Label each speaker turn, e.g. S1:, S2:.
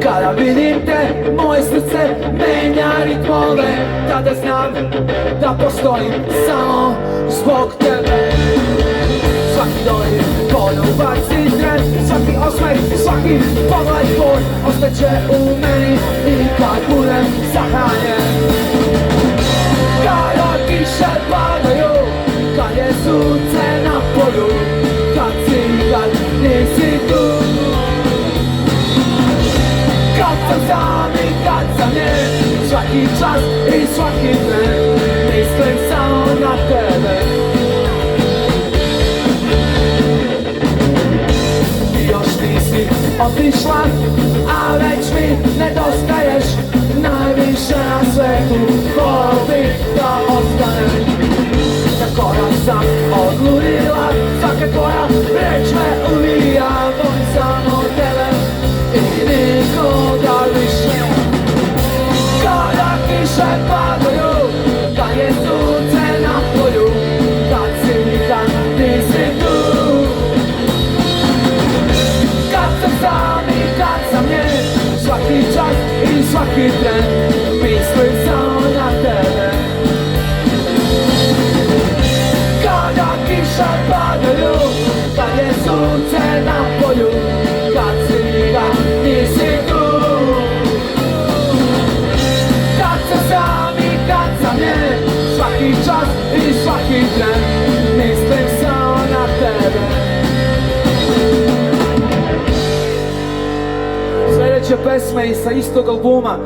S1: Kada vidim te, moje srce menja ritmove. Tada znam da postojim samo zbog tebe. Svaki dodir poljubaci tren, svaki osmeh, svaki pogled tvoj ostaće u meni i kad budem sahranjen. Kada kiše padaju, kad je sunce na polju, kad si, kad nisi tu. Kad sam sam i kad sam njen, svaki čas i svaki tren mislim samo na tebe. Otišla, a već mi nedostaješ. Najviše na svetu volio bih da ostanem. Na korak sam odludila, svaka tvoja reč me ubija. Volim samo tebe i nikoga više. Kada kiše padaju, kad je sunce na polju, kad si nikad nisi tu. Svaki čas i svaki tren mislim samo na tebe. Kada kiše padaju, kad je sunce na polju, kad si nikad nisi tu. Kad sam sam i kad sam njen, svaki čas i svaki tren mislim samo na tebe. Sljedeće pesme i sa istog albuma